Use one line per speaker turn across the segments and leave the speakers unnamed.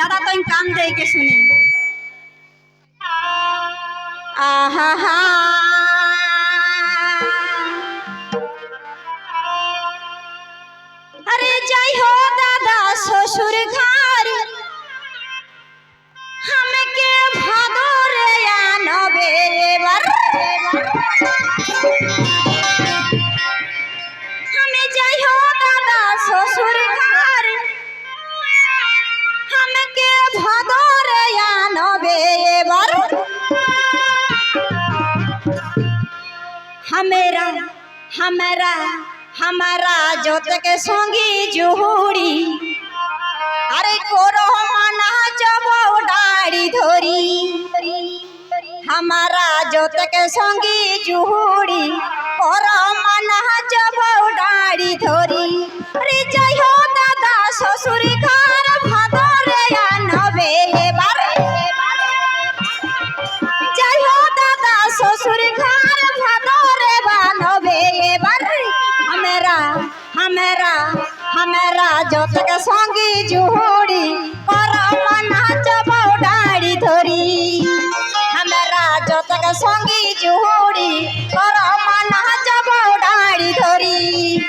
दादा तो काम दे के सुने आहा हा अरे जय हो दादा ससुर घर हमके भादोर आनबे बर हमें जय हो दादा ससुर घर हमके भादोर आनबे बर हमेरा हमारा हमारा जोत के संगी जुहुड़ी अरे कोरो मना जब डाड़ी धोरी हमारा जोत के संगी जुहुड़ी कोरो मना जब डाड़ी धोरी अरे जय हो दादा ससुर घर भादोर आनबे बर जय हो दादा ससुर घर भादोर आनबे बर हमारा हमारा हमारा जोत के संगी जुहुड़ी कर मना जब डाड़ी धोरी हमारा जोत के संगी जुहुड़ी कर मना जब डाड़ी धोरी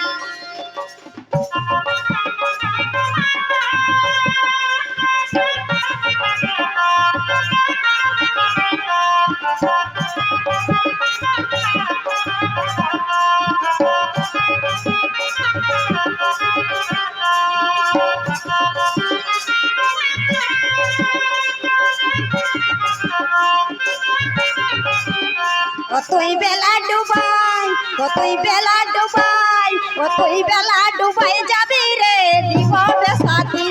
তুই বেলা ডুবাই তুই বেলা ডুবাই তুই বেলা ডুবাই যাবি রে দিব বেসাতি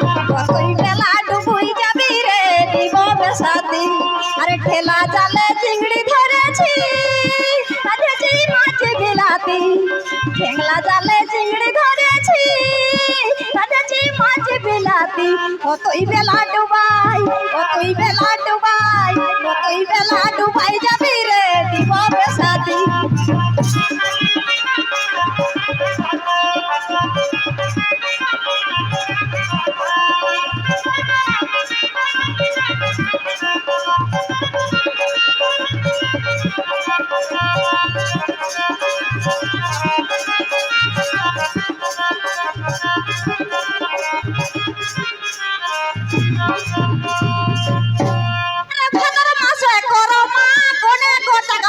তুই বেলা ডুবুই যাবি রে দিব বেসাতি আরে ঠেলা জালে চিংড়ি ধরেছি ধরেছি মাছ বিলাতি ঠেলা জালে চিংড়ি ধরেছি ধরেছি মাছ বিলাতি তুই বেলা ডুবাই তুই বেলা ডুবাই তুই বেলা ডুবাই যাবি রে দিব বেসাতি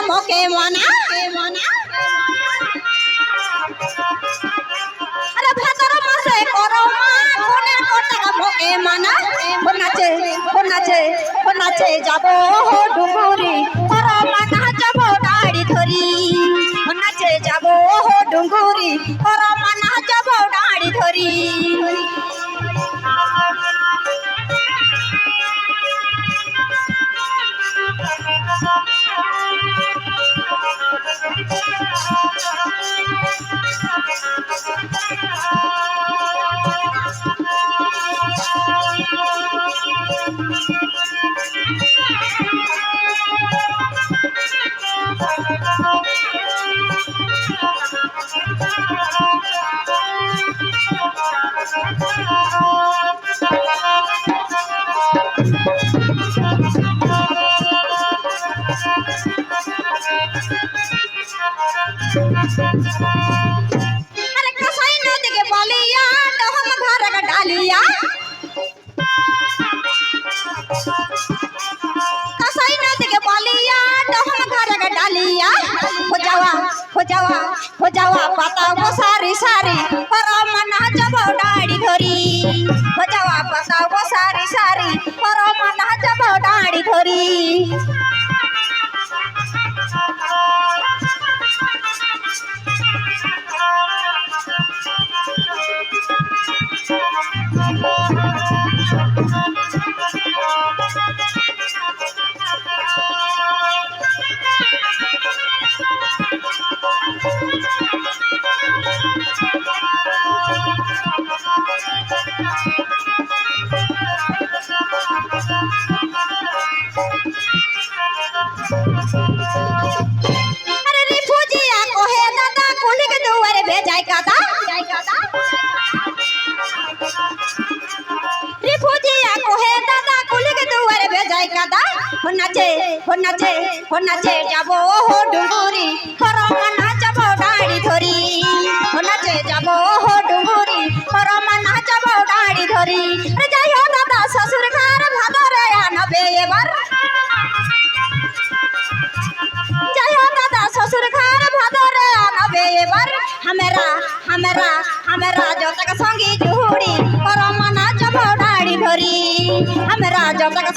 मोके मना अरे भादर मासे करो मा कोने कोटा मोके मना नाचे जाबो हो डुंगुरी करो मना जाबो डाड़ी धोरी नाचे जाबो हो डुंगुरी करो मना जाबो डाड़ी धोरी अरे कसाई नदी के बलिया तो हम घर का डालिया कसाई नदी के बलिया तो हम घर का डालिया हो जावा पता वो सारी सारी पर मना जब डाड़ी धोरी हो जावा पता वो सारी सारी पर मना जब डाड़ी धोरी নাচে যাবো ডুঙ্গুরি হরমা নাচাবো ডাড়ি ধরি নাচে যাবো ডুঙ্গুরি হরমা নাচাবো ডাড়ি ধরি যাই হো দাদা শ্বশুর ঘর ভাদরে আনবে এবার যাই হো দাদা শ্বশুর ঘর ভাদরে আনবে এবার हमरा जब तक संगी जुड़ी हरमा नाचबो डाड़ी धरी हमरा जब तक